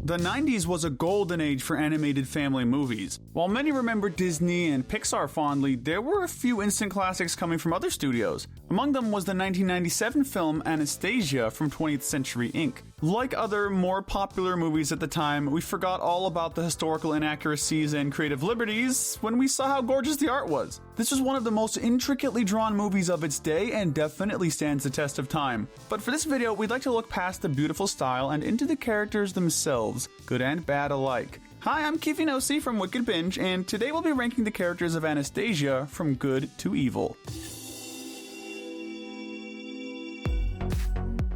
The 90s was a golden age for animated family movies. While many remember Disney and Pixar fondly, there were a few instant classics coming from other studios. Among them was the 1997 film Anastasia from 20th Century Inc. Like other, more popular movies at the time, we forgot all about the historical inaccuracies and creative liberties when we saw how gorgeous the art was. This was one of the most intricately drawn movies of its day and definitely stands the test of time. But for this video, we'd like to look past the beautiful style and into the characters themselves, good and bad alike. Hi, I'm Kristijan from Wicked Binge, and today we'll be ranking the characters of Anastasia from good to evil.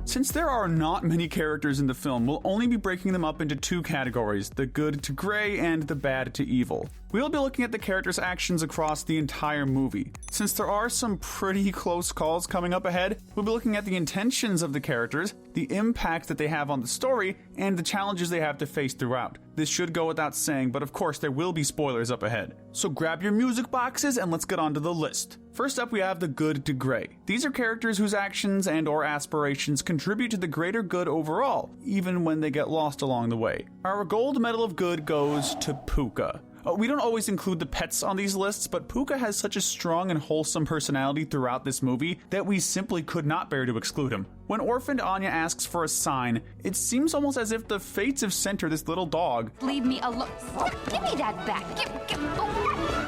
Since there are not many characters in the film, we'll only be breaking them up into two categories, the good to gray and the bad to evil. We'll be looking at the characters' actions across the entire movie. Since there are some pretty close calls coming up ahead, we'll be looking at the intentions of the characters, the impact that they have on the story, and the challenges they have to face throughout. This should go without saying, but of course there will be spoilers up ahead. So grab your music boxes and let's get on to the list. First up, we have the good to gray. These are characters whose actions and or aspirations contribute to the greater good overall, even when they get lost along the way. Our gold medal of good goes to Puka. We don't always include the pets on these lists, but Puka has such a strong and wholesome personality throughout this movie that we simply could not bear to exclude him. When orphaned Anya asks for a sign, it seems almost as if the fates have sent her this little dog. Leave me alone. Give me that back.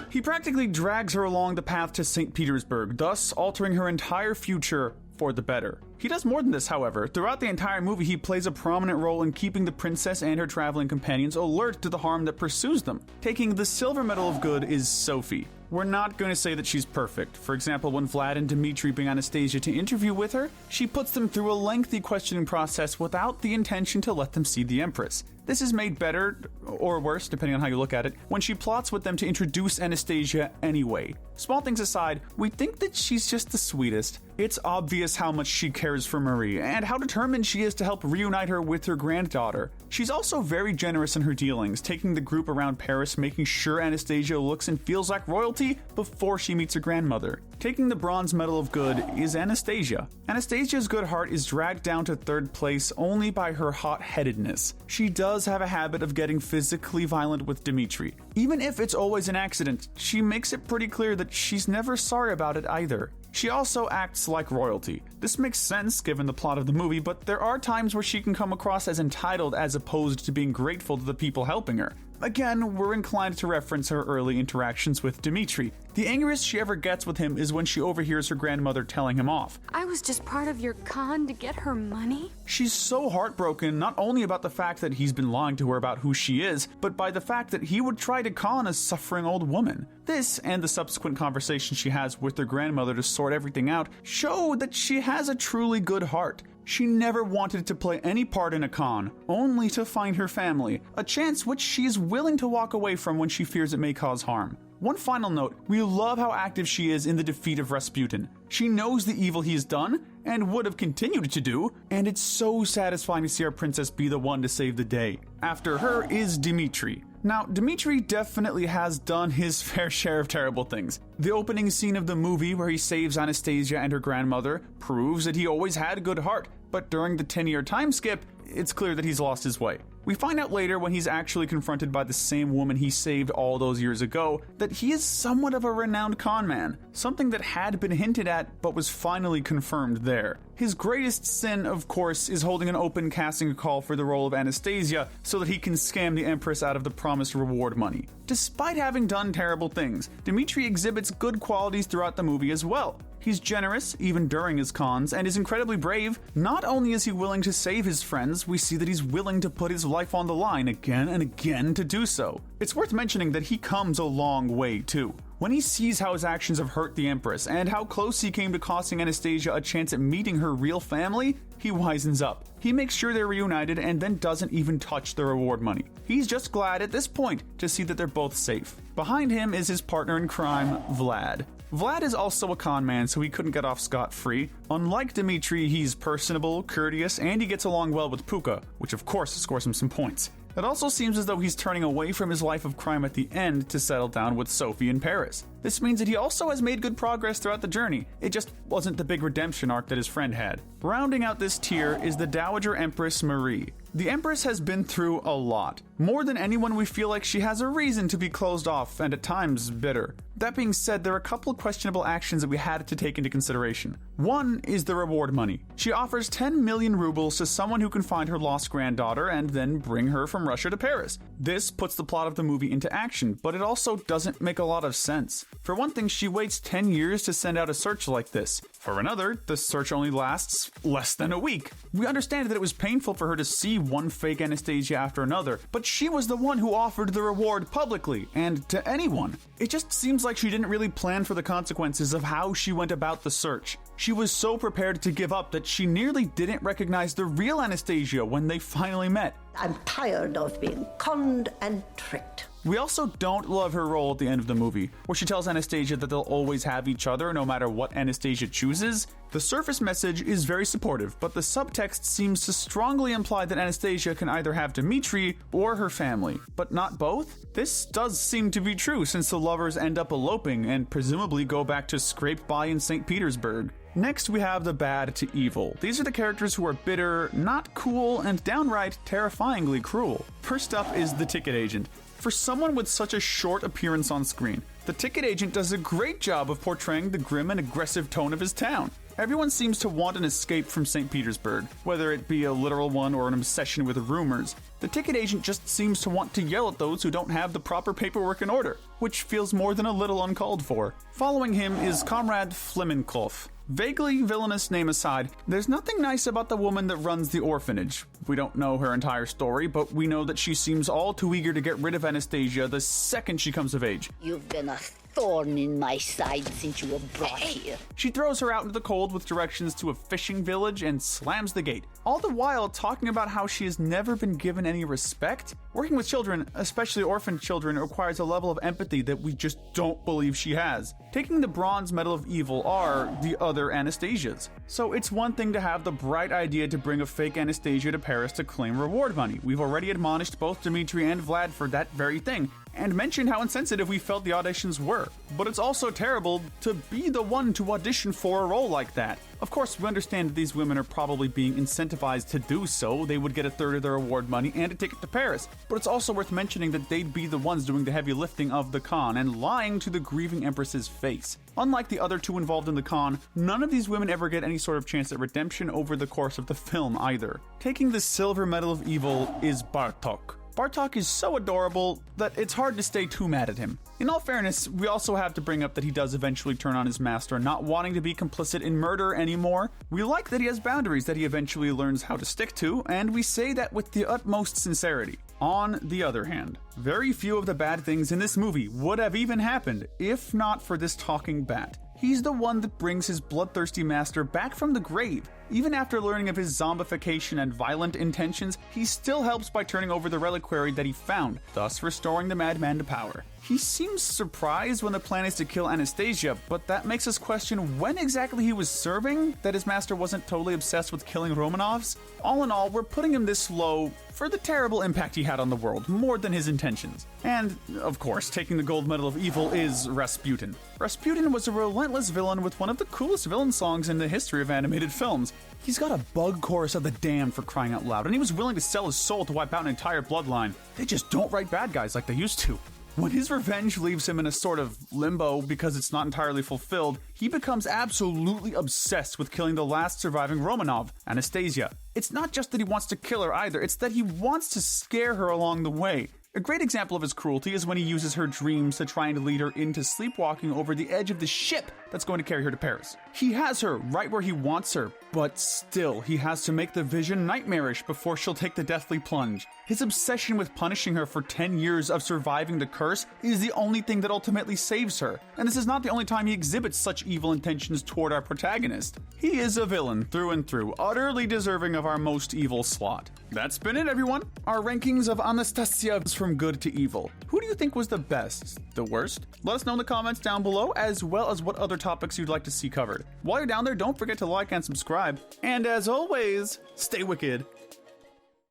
He practically drags her along the path to St. Petersburg, thus altering her entire future for the better. He does more than this, however. Throughout the entire movie, he plays a prominent role in keeping the princess and her traveling companions alert to the harm that pursues them. Taking the silver medal of good is Sophie. We're not going to say that she's perfect. For example, when Vlad and Dmitri bring Anastasia to interview with her, she puts them through a lengthy questioning process without the intention to let them see the Empress. This is made better, or worse, depending on how you look at it, when she plots with them to introduce Anastasia anyway. Small things aside, we think that she's just the sweetest. It's obvious how much she cares for Marie, and how determined she is to help reunite her with her granddaughter. She's also very generous in her dealings, taking the group around Paris, making sure Anastasia looks and feels like royalty before she meets her grandmother. Taking the bronze medal of good is Anastasia. Anastasia's good heart is dragged down to third place only by her hot-headedness. She does have a habit of getting physically violent with Dmitri. Even if it's always an accident, she makes it pretty clear that she's never sorry about it either. She also acts like royalty. This makes sense given the plot of the movie, but there are times where she can come across as entitled as opposed to being grateful to the people helping her. Again, we're inclined to reference her early interactions with Dmitri. The angriest she ever gets with him is when she overhears her grandmother telling him off. I was just part of your con to get her money? She's so heartbroken not only about the fact that he's been lying to her about who she is, but by the fact that he would try to con a suffering old woman. This, and the subsequent conversation she has with her grandmother to sort everything out, show that she has a truly good heart. She never wanted to play any part in a con, only to find her family, a chance which she is willing to walk away from when she fears it may cause harm. One final note, we love how active she is in the defeat of Rasputin. She knows the evil he has done, and would have continued to do, and it's so satisfying to see our princess be the one to save the day. After her is Dmitri. Now, Dmitri definitely has done his fair share of terrible things. The opening scene of the movie where he saves Anastasia and her grandmother proves that he always had a good heart, but during the 10-year time skip, it's clear that he's lost his way. We find out later when he's actually confronted by the same woman he saved all those years ago that he is somewhat of a renowned con man, something that had been hinted at but was finally confirmed there. His greatest sin, of course, is holding an open casting call for the role of Anastasia so that he can scam the Empress out of the promised reward money. Despite having done terrible things, Dmitri exhibits good qualities throughout the movie as well. He's generous, even during his cons, and is incredibly brave. Not only is he willing to save his friends, we see that he's willing to put his life on the line again and again to do so. It's worth mentioning that he comes a long way too. When he sees how his actions have hurt the Empress, and how close he came to costing Anastasia a chance at meeting her real family, he wisens up. He makes sure they're reunited and then doesn't even touch the reward money. He's just glad at this point to see that they're both safe. Behind him is his partner in crime, Vlad. Vlad is also a con man, so he couldn't get off scot-free. Unlike Dmitri, he's personable, courteous, and he gets along well with Puka, which of course scores him some points. It also seems as though he's turning away from his life of crime at the end to settle down with Sophie in Paris. This means that he also has made good progress throughout the journey. It just wasn't the big redemption arc that his friend had. Rounding out this tier is the Dowager Empress Marie. The Empress has been through a lot. More than anyone, we feel like she has a reason to be closed off and at times bitter. That being said, there are a couple of questionable actions that we had to take into consideration. One is the reward money. She offers 10 million rubles to someone who can find her lost granddaughter and then bring her from Russia to Paris. This puts the plot of the movie into action, but it also doesn't make a lot of sense. For one thing, she waits 10 years to send out a search like this. For another, the search only lasts less than a week. We understand that it was painful for her to see one fake Anastasia after another, but she was the one who offered the reward publicly, and to anyone. It just seems like she didn't really plan for the consequences of how she went about the search. She was so prepared to give up that she nearly didn't recognize the real Anastasia when they finally met. I'm tired of being conned and tricked. We also don't love her role at the end of the movie, where she tells Anastasia that they'll always have each other no matter what Anastasia chooses. The surface message is very supportive, but the subtext seems to strongly imply that Anastasia can either have Dmitri or her family, but not both? This does seem to be true since the lovers end up eloping and presumably go back to scrape by in St. Petersburg. Next, we have the bad to evil. These are the characters who are bitter, not cool, and downright terrifyingly cruel. First up is the ticket agent. For someone with such a short appearance on screen, the ticket agent does a great job of portraying the grim and aggressive tone of his town. Everyone seems to want an escape from St. Petersburg, whether it be a literal one or an obsession with rumors. The ticket agent just seems to want to yell at those who don't have the proper paperwork in order, which feels more than a little uncalled for. Following him is Comrade Flemenkov. Vaguely villainous name aside, there's nothing nice about the woman that runs the orphanage. We don't know her entire story, but we know that she seems all too eager to get rid of Anastasia the second she comes of age. You've been a thorn in my side since you were brought here. She throws her out into the cold with directions to a fishing village and slams the gate, all the while talking about how she has never been given any respect. Working with children, especially orphan children, requires a level of empathy that we just don't believe she has. Taking the Bronze Medal of Evil are the other Anastasias. So it's one thing to have the bright idea to bring a fake Anastasia to Paris to claim reward money. We've already admonished both Dmitri and Vlad for that very thing, and mentioned how insensitive we felt the auditions were. But it's also terrible to be the one to audition for a role like that. Of course, we understand that these women are probably being incentivized to do so. They would get a third of their award money and a ticket to Paris. But it's also worth mentioning that they'd be the ones doing the heavy lifting of the con and lying to the grieving Empress's face. Unlike the other two involved in the con, none of these women ever get any sort of chance at redemption over the course of the film either. Taking the Silver Medal of Evil is Bartok. Bartok is so adorable that it's hard to stay too mad at him. In all fairness, we also have to bring up that he does eventually turn on his master, not wanting to be complicit in murder anymore. We like that he has boundaries that he eventually learns how to stick to, and we say that with the utmost sincerity. On the other hand, very few of the bad things in this movie would have even happened if not for this talking bat. He's the one that brings his bloodthirsty master back from the grave. Even after learning of his zombification and violent intentions, he still helps by turning over the reliquary that he found, thus restoring the madman to power. He seems surprised when the plan is to kill Anastasia, but that makes us question when exactly he was serving, that his master wasn't totally obsessed with killing Romanovs. All in all, we're putting him this low for the terrible impact he had on the world, more than his intentions. And, of course, taking the Gold Medal of Evil is Rasputin. Rasputin was a relentless villain with one of the coolest villain songs in the history of animated films. He's got a bug chorus of the damned, for crying out loud, and he was willing to sell his soul to wipe out an entire bloodline. They just don't write bad guys like they used to. When his revenge leaves him in a sort of limbo because it's not entirely fulfilled, he becomes absolutely obsessed with killing the last surviving Romanov, Anastasia. It's not just that he wants to kill her either, it's that he wants to scare her along the way. A great example of his cruelty is when he uses her dreams to try and lead her into sleepwalking over the edge of the ship that's going to carry her to Paris. He has her right where he wants her, but still, he has to make the vision nightmarish before she'll take the deathly plunge. His obsession with punishing her for 10 years of surviving the curse is the only thing that ultimately saves her, and this is not the only time he exhibits such evil intentions toward our protagonist. He is a villain through and through, utterly deserving of our most evil slot. That's been it, everyone. Our rankings of Anastasia from good to evil. Who do you think was the best? The worst? Let us know in the comments down below, as well as what other topics you'd like to see covered. While you're down there, don't forget to like and subscribe. And as always, stay wicked.